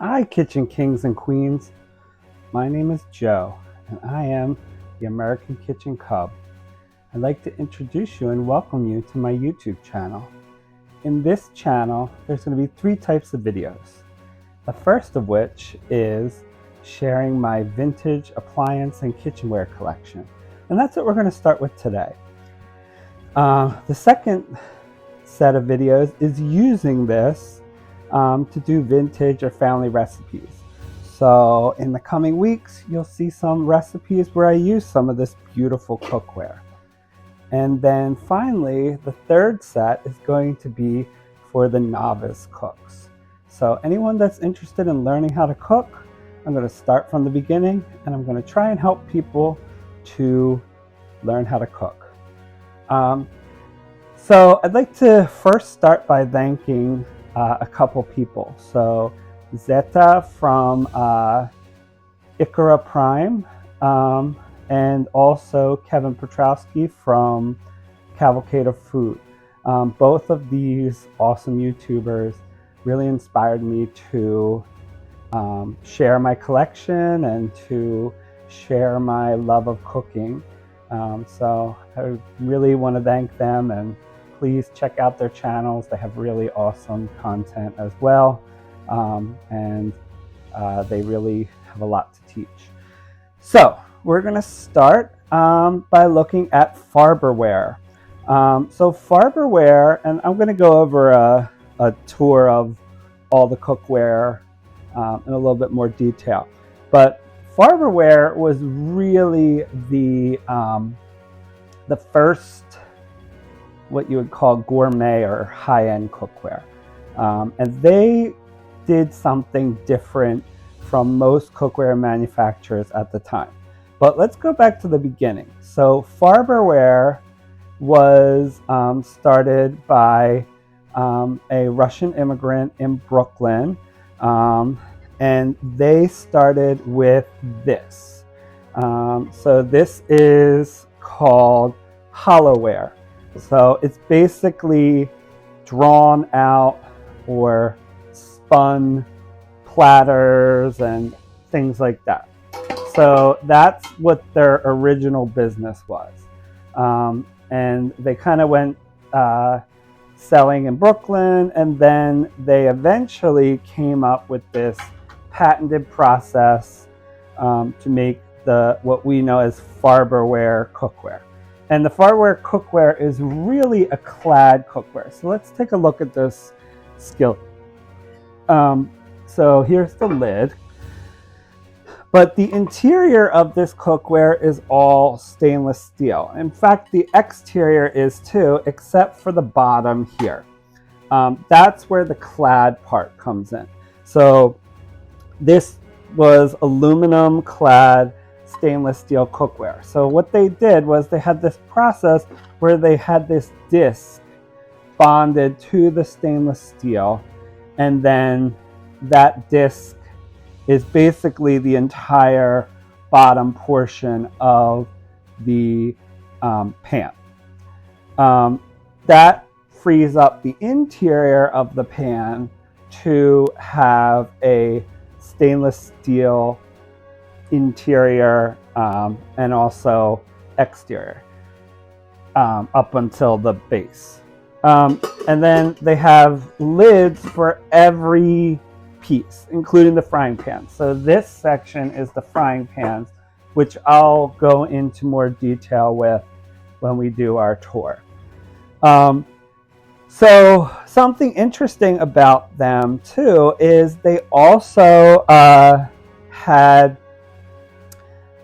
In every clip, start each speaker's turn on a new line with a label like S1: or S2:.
S1: Hi, Kitchen Kings and Queens. My name is Joe, and I am the American Kitchen Cub. I'd like to introduce you and welcome you to my YouTube channel. In this channel, there's going to be 3 types of videos. The first of which is sharing my vintage appliance and kitchenware collection. And that's what we're going to start with today. The second set of videos is using this to do vintage or family recipes. So in the coming weeks, you'll see some recipes where I use some of this beautiful cookware. And then finally, the third set is going to be for the novice cooks. So anyone that's interested in learning how to cook, I'm going to start from the beginning and I'm going to try and help people to learn how to cook. So I'd like to first start by thanking a couple people. So Zeta from Ikara Prime, and also Kevin Petrowski from Cavalcade of Food. Both of these awesome YouTubers really inspired me to share my collection and to share my love of cooking. So I really want to thank them, and please check out their channels. They have really awesome content as well, and they really have a lot to teach. So we're going to start by looking at Farberware. So Farberware, and I'm going to go over a tour of all the cookware in a little bit more detail. But Farberware was really the first, what you would call gourmet or high-end cookware. And they did something different from most cookware manufacturers at the time. But let's go back to the beginning. So Farberware was started by a Russian immigrant in Brooklyn, and they started with this. So this is called hollowware. So it's basically drawn out or spun platters and things like that. So that's what their original business was. And they kind of went selling in Brooklyn, and then they eventually came up with this patented process to make what we know as Farberware cookware. And the Farberware cookware is really a clad cookware. So let's take a look at this skillet. So here's the lid. But the interior of this cookware is all stainless steel. In fact, the exterior is too, except for the bottom here. That's where the clad part comes in. So this was aluminum clad stainless steel cookware. So what they did was they had this process where they had this disc bonded to the stainless steel, and then that disc is basically the entire bottom portion of the pan. That frees up the interior of the pan to have a stainless steel interior and also exterior up until the base. And then they have lids for every piece, including the frying pan. So this section is the frying pans, which I'll go into more detail with when we do our tour. So something interesting about them too is they also had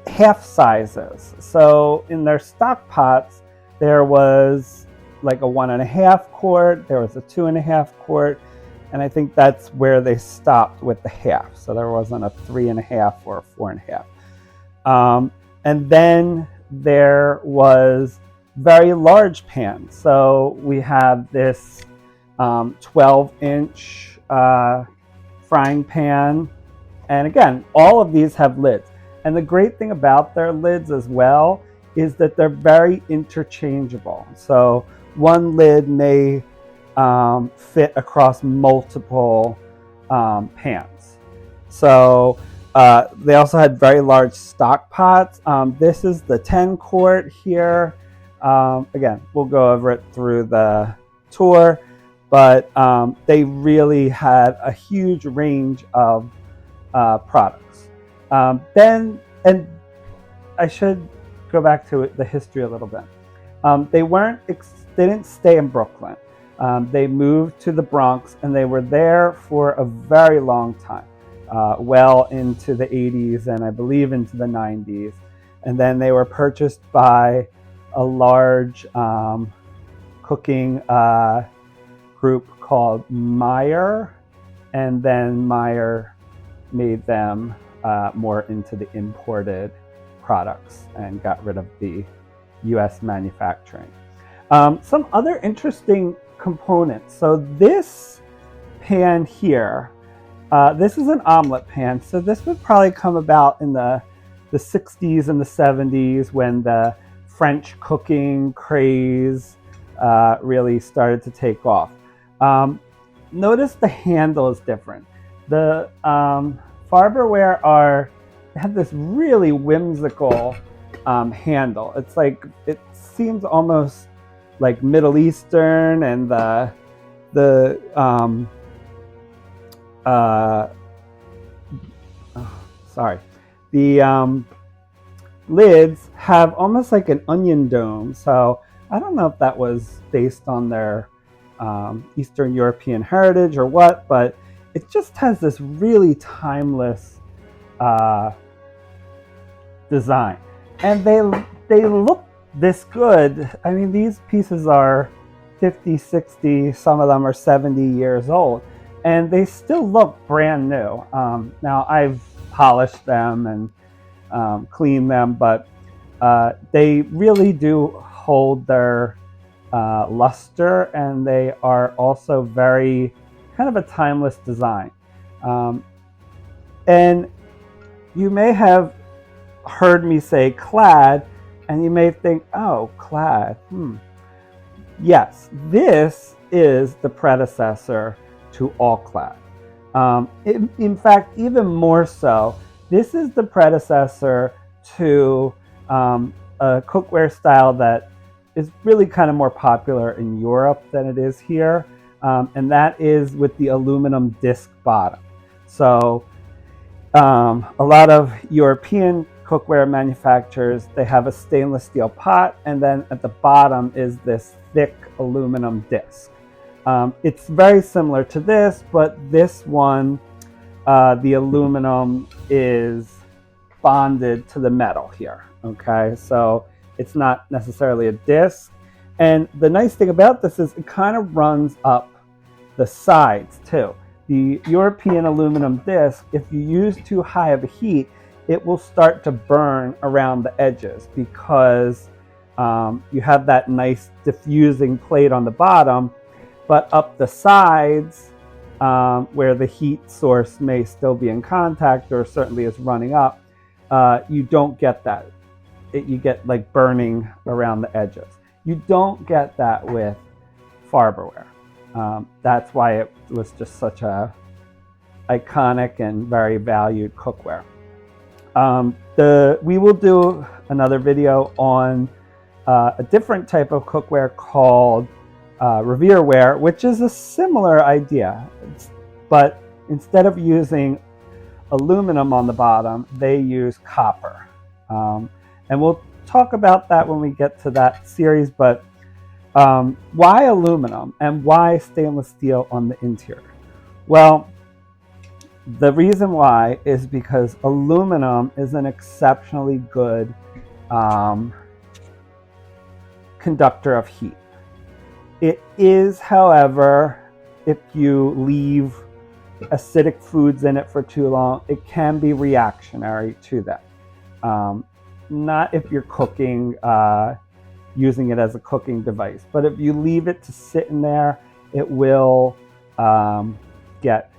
S1: half sizes. So in their stock pots, there was like a 1.5 quart, there was a 2.5 quart, and I think that's where they stopped with the half. So there wasn't a 3.5 or a 4.5. And then there was very large pans. So we have this 12-inch frying pan. And again, all of these have lids. And the great thing about their lids as well is that they're very interchangeable. So one lid may fit across multiple pans. So they also had very large stock pots. This is the 10 quart here. Again, we'll go over it through the tour, but they really had a huge range of products. And I should go back to the history a little bit. They didn't stay in Brooklyn. They moved to the Bronx, and they were there for a very long time, well into the 80s and I believe into the 90s. And then they were purchased by a large cooking group called Meyer, and then Meyer made them more into the imported products and got rid of the US manufacturing. Some other interesting components. So this pan here, this is an omelet pan. So this would probably come about in the 60s and the 70s when the French cooking craze really started to take off. Notice the handle is different. The Farberware have this really whimsical handle. It's like, it seems almost like Middle Eastern, and the lids have almost like an onion dome. So I don't know if that was based on their Eastern European heritage or what, but it just has this really timeless design, and they look this good. I mean, these pieces are 50, 60, some of them are 70 years old, and they still look brand new. Now I've polished them and cleaned them, but they really do hold their luster, and they are also very kind of a timeless design. And you may have heard me say clad, and you may think, oh, clad. Yes, this is the predecessor to all clad. In fact, even more so, this is the predecessor to a cookware style that is really kind of more popular in Europe than it is here, and that is with the aluminum disc bottom. So a lot of European cookware manufacturers, they have a stainless steel pot, and then at the bottom is this thick aluminum disc. It's very similar to this, but this one, the aluminum is bonded to the metal here, okay? So it's not necessarily a disc. And the nice thing about this is it kind of runs up the sides too. The European aluminum disc, if you use too high of a heat, it will start to burn around the edges because you have that nice diffusing plate on the bottom, but up the sides, where the heat source may still be in contact or certainly is running up, you don't get that. You get like burning around the edges. You don't get that with Farberware. That's why it was just such a iconic and very valued cookware. We will do another video on a different type of cookware called Farberware, which is a similar idea, but instead of using aluminum on the bottom, they use copper. And we'll talk about that when we get to that series, but why aluminum and why stainless steel on the interior? Well, the reason why is because aluminum is an exceptionally good conductor of heat. It is, however, if you leave acidic foods in it for too long, it can be reactionary to that. Not if you're cooking, using it as a cooking device, but if you leave it to sit in there, it will get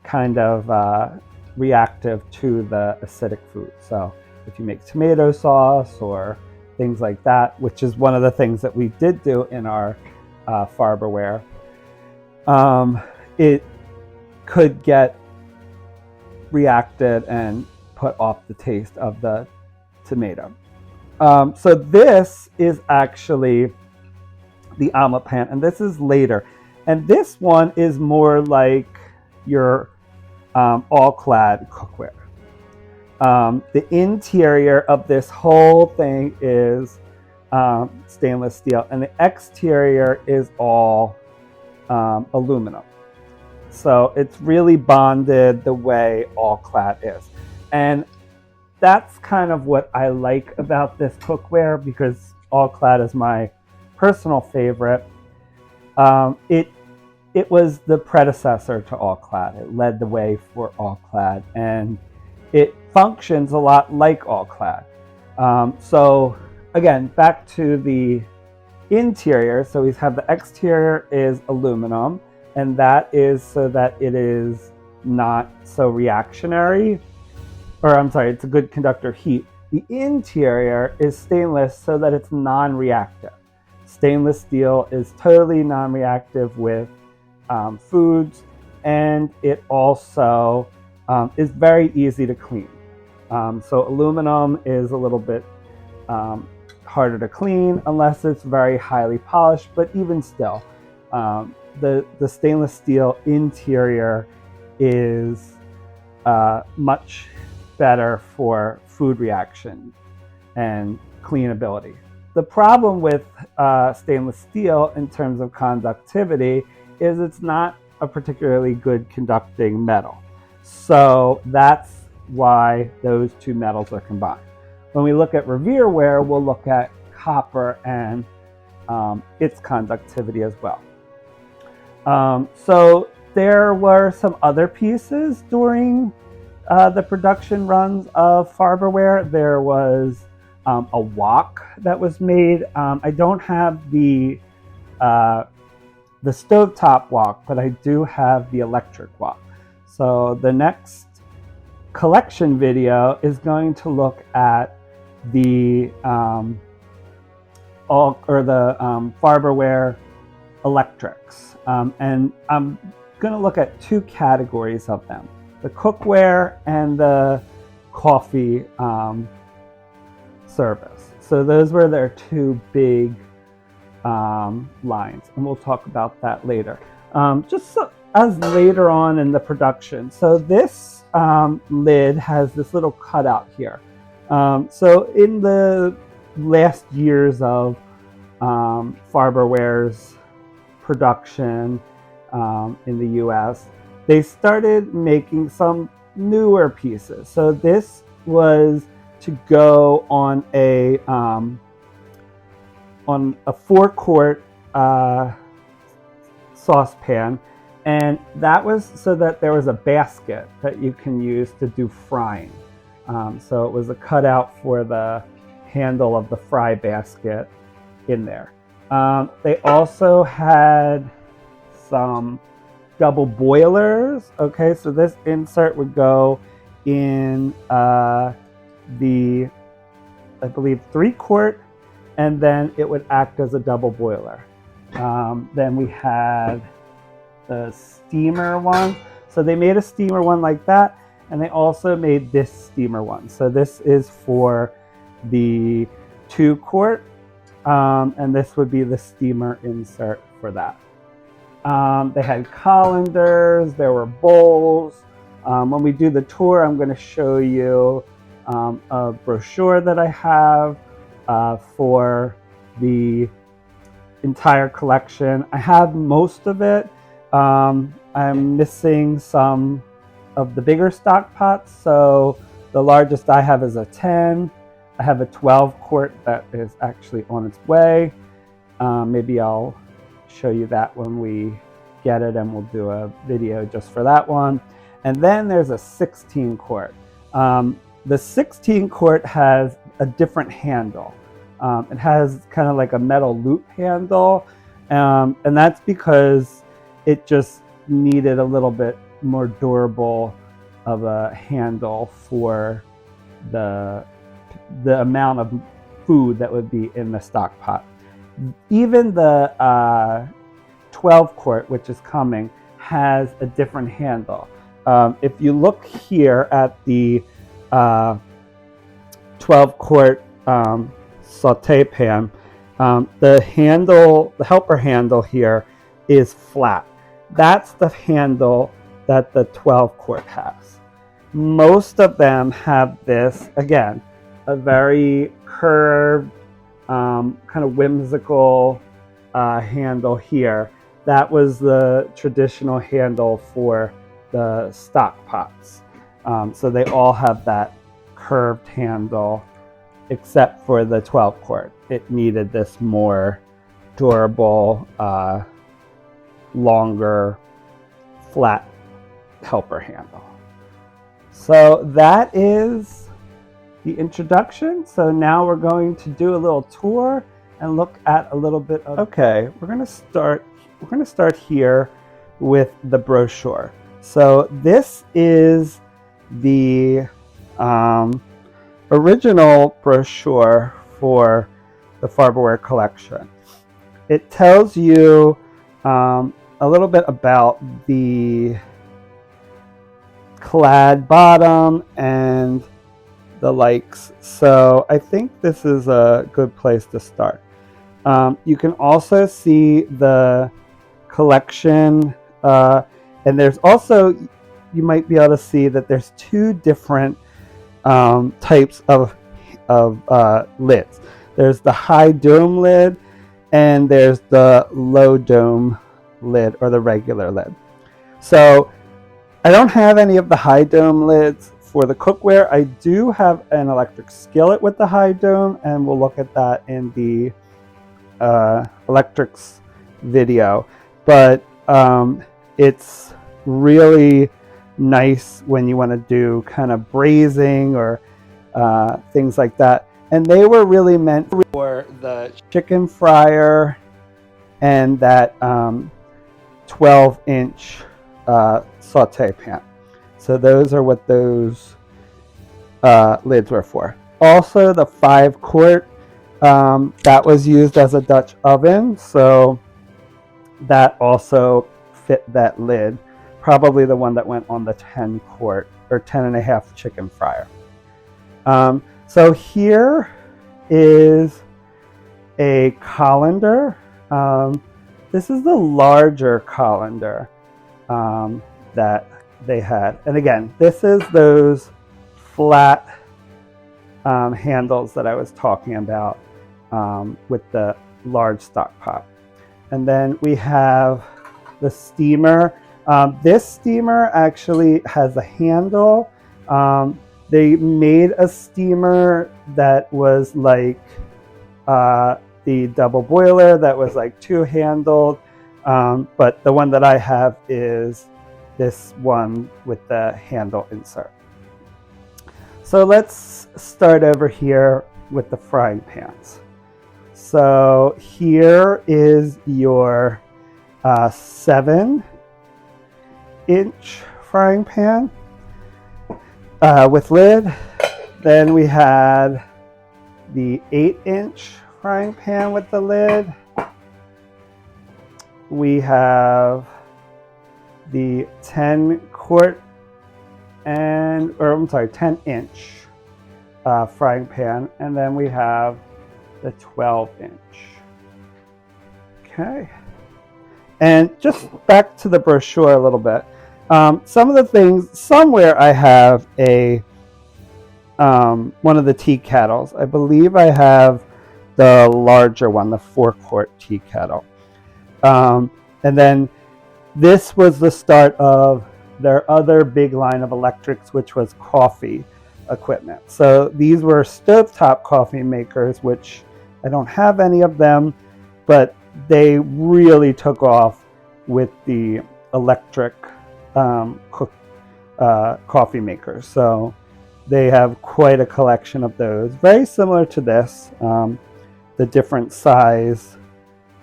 S1: kind of reactive to the acidic food. So if you make tomato sauce or things like that, which is one of the things that we did do in our Farberware, it could get reacted and put off the taste of the tomato. So this is actually the omelet pan, and this is later. And this one is more like your all-clad cookware. The interior of this whole thing is stainless steel, and the exterior is all aluminum. So it's really bonded the way all-clad is. And that's kind of what I like about this cookware, because all-clad is my personal favorite. It was the predecessor to all-clad. It led the way for all-clad, and it functions a lot like all-clad. So again, back to the interior. So we have the exterior is aluminum, and that is so that it is not so reactionary, or I'm sorry, it's a good conductor of heat. The interior is stainless so that it's non-reactive. Stainless steel is totally non-reactive with foods, and it also is very easy to clean. So aluminum is a little bit harder to clean unless it's very highly polished, but even still, the stainless steel interior is much better for food reaction and cleanability. The problem with stainless steel in terms of conductivity is it's not a particularly good conducting metal. So that's why those two metals are combined. When we look at Farberware, we'll look at copper and its conductivity as well. So there were some other pieces during the production runs of Farberware. There was a wok that was made. I don't have the stovetop wok, but I do have the electric wok. So the next collection video is going to look at the Farberware electrics, and I'm going to look at two categories of them: the cookware and the coffee service. So those were their two big lines, and we'll talk about that later. Just so, as later on in the production. So this lid has this little cutout here. So in the last years of Farberware's production in the US, they started making some newer pieces. So this was to go on a 4-quart saucepan, and that was so that there was a basket that you can use to do frying. So it was a cutout for the handle of the fry basket in there. They also had some double boilers. Okay, so this insert would go in the, I believe, 3-quart, and then it would act as a double boiler. Then we had the steamer one. So they made a steamer one like that, and they also made this steamer one. So this is for the 2-quart, and this would be the steamer insert for that. They had colanders, there were bowls. When we do the tour, I'm going to show you a brochure that I have for the entire collection. I have most of it. I'm missing some of the bigger stock pots. So the largest I have is a 10. I have a 12-quart that is actually on its way. Maybe I'll show you that when we get it, and we'll do a video just for that one. And then there's a 16-quart. The 16-quart has a different handle. It has kind of like a metal loop handle, and that's because it just needed a little bit more durable of a handle for the amount of food that would be in the stock pot. Even the 12-quart, which is coming, has a different handle. If you look here at the 12-quart saute pan, the handle, the helper handle here is flat. That's the handle that the 12-quart has. Most of them have this, again, a very curved, kind of whimsical handle here. That was the traditional handle for the stock pots. So they all have that curved handle, except for the 12-quart. It needed this more durable, longer, flat helper handle. So that is the introduction. So now we're going to do a little tour and look at a little bit of, okay, we're going to start here with the brochure. So this is the original brochure for the Farberware collection. It tells you a little bit about the clad bottom and the likes. So I think this is a good place to start. You can also see the collection, and there's also, you might be able to see that there's two different types of lids. There's the high dome lid and there's the low dome lid, or the regular lid. So I don't have any of the high dome lids for the cookware. I do have an electric skillet with the high dome, and we'll look at that in the electrics video. But it's really nice when you want to do kind of braising or things like that. And they were really meant for the chicken fryer and that 12-inch saute pan. So those are what those lids were for. Also, the 5-quart, that was used as a Dutch oven, so that also fit that lid. Probably the one that went on the 10-quart or 10.5 chicken fryer. So here is a colander. This is the larger colander that they had. And again, this is those flat handles that I was talking about with the large stock pot. And then we have the steamer. This steamer actually has a handle. They made a steamer that was like the double boiler that was like two-handled, but the one that I have is this one with the handle insert. So let's start over here with the frying pans. So here is your 7-inch frying pan with lid. Then we had the 8-inch frying pan with the lid. We have the 10-inch frying pan, and then we have the 12-inch. Okay. And just back to the brochure a little bit. Some of the things, somewhere I have a one of the tea kettles. I believe I have the larger one, the 4-quart tea kettle. And then this was the start of their other big line of electrics, which was coffee equipment. So these were stovetop coffee makers, which I don't have any of them, but they really took off with the electric coffee makers. So they have quite a collection of those, very similar to this, the different size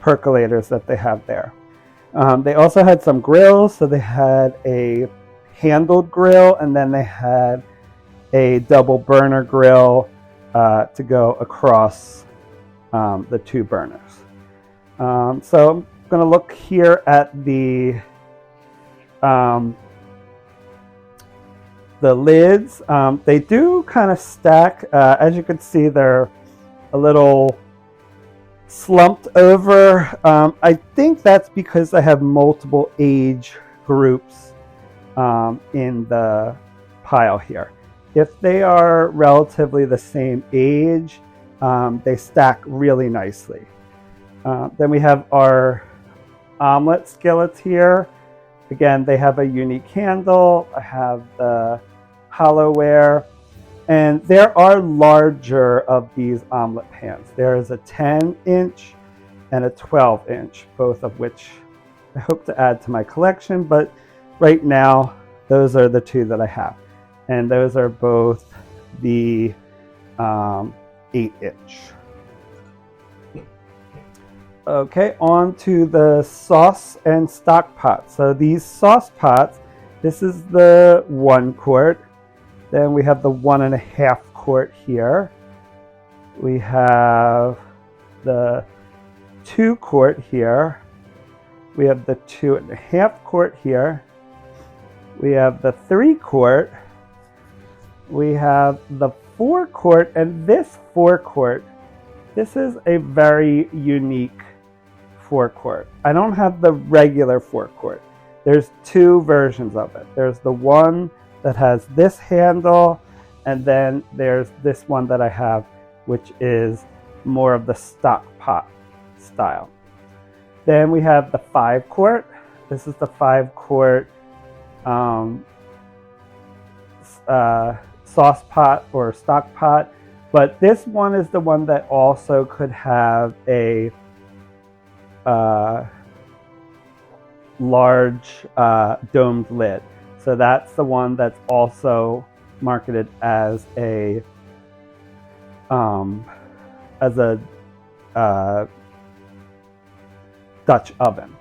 S1: percolators that they have there. They also had some grills. So they had a handled grill, and then they had a double burner grill to go across the two burners. So I'm going to look here at the the lids, they do kind of stack. As you can see, they're a little slumped over. I think that's because I have multiple age groups in the pile here. If they are relatively the same age, they stack really nicely. Then we have our omelet skillets here. Again, they have a unique handle. I have the hollowware, and there are larger of these omelet pans. There is a 10-inch and a 12-inch, both of which I hope to add to my collection, but right now those are the two that I have, and those are both the 8-inch. Okay, on to the sauce and stock pots. So these sauce pots, this is the 1 quart. Then we have the 1.5 quart here. We have the 2 quart here. We have the 2.5 quart here. We have the 3 quart. We have the 4 quart, and this 4 quart, this is a very unique 4 quart. I don't have the regular 4 quart. There's 2 versions of it. There's the one that has this handle, and then there's this one that I have, which is more of the stock pot style. Then we have the 5 quart. This is the 5 quart sauce pot or stock pot, but this one is the one that also could have a large domed lid. So that's the one that's also marketed as a Dutch oven.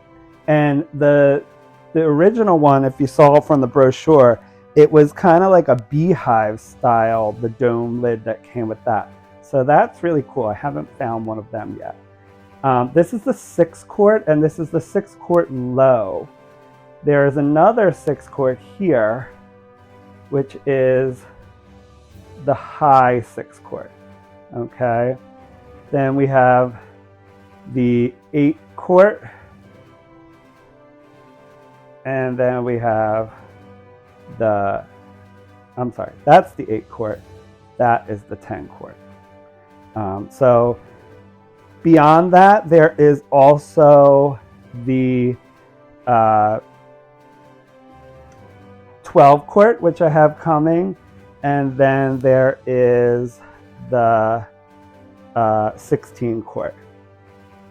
S1: And the original one, if you saw from the brochure, it was kind of like a beehive style, the dome lid that came with that. So that's really cool. I haven't found one of them yet. This is the 6 quart, and this is the 6 quart low. There is another 6 quart here, which is the high 6 quart. Okay. Then we have the 8 quart, and then we have the, I'm sorry, that's the 8 quart. That is the 10 quart. So beyond that, there is also the 12 quart, which I have coming, and then there is the 16 quart.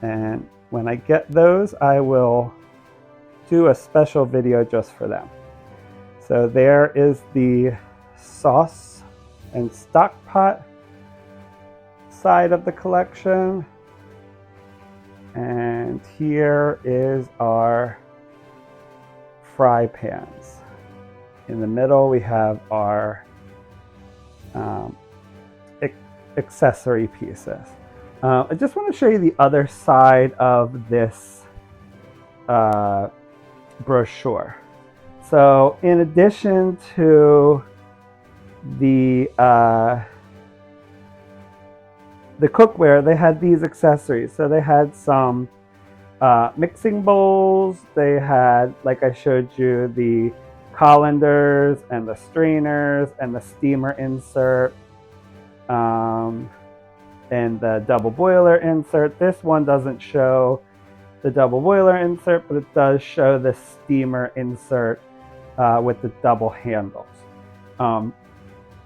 S1: And when I get those, I will do a special video just for them. So there is the sauce and stock pot side of the collection. And here is our fry pans. In the middle, we have our accessory pieces. I just want to show you the other side of this brochure. So in addition to the cookware, they had these accessories. So they had some mixing bowls. They had, like I showed you, the colanders and the strainers and the steamer insert and the double boiler insert. This one doesn't show the double boiler insert, but it does show the steamer insert with the double handles.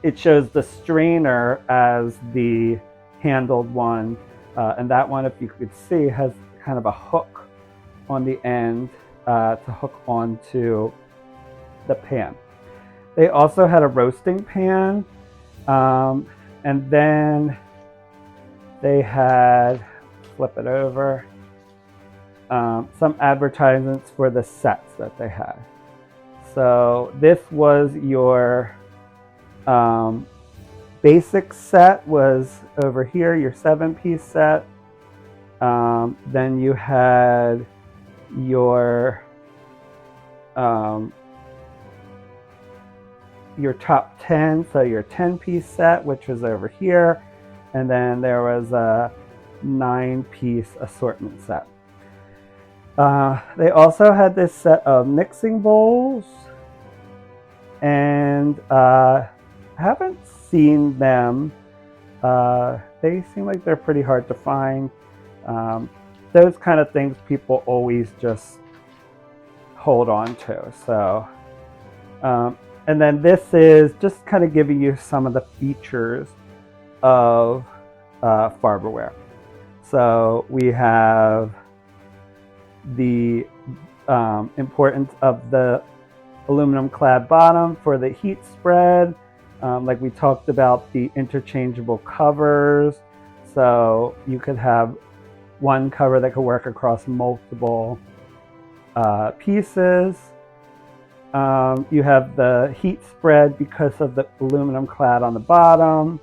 S1: It shows the strainer as the handled one, and that one, if you could see, has kind of a hook on the end to hook onto the pan. They also had a roasting pan, and then they had, flip it over, some advertisements for the sets that they had. So this was your basic set was over here, your 7-piece set. Then you had your your top 10, so your 10-piece set, which was over here, and then there was a 9-piece assortment set. They also had this set of mixing bowls, and I haven't seen them. They seem like they're pretty hard to find. Those kind of things people always just hold on to. So, and then this is just kind of giving you some of the features of Farberware. So we have the importance of the aluminum clad bottom for the heat spread. Like we talked about, the interchangeable covers. So you could have one cover that could work across multiple pieces. You have the heat spread because of the aluminum clad on the bottom.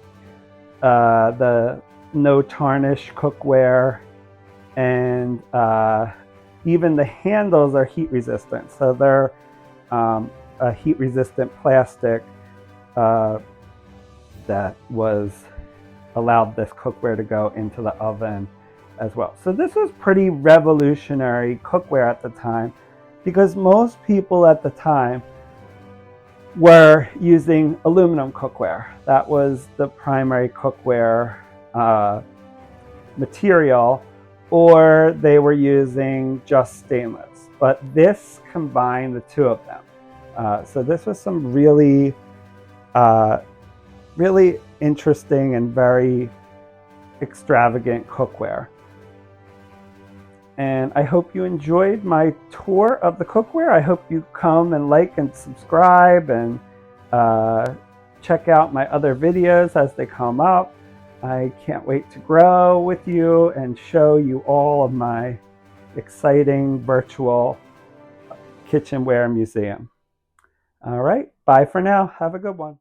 S1: The no tarnish cookware, and even the handles are heat resistant. So they're a heat resistant plastic that allowed this cookware to go into the oven as well. So this was pretty revolutionary cookware at the time, because most people at the time were using aluminum cookware. That was the primary cookware material, or they were using just stainless. But this combined the two of them. So this was some really, really interesting and very extravagant cookware. And I hope you enjoyed my tour of the cookware. I hope you come and like and subscribe and check out my other videos as they come up. I can't wait to grow with you and show you all of my exciting virtual kitchenware museum. All right, bye for now. Have a good one.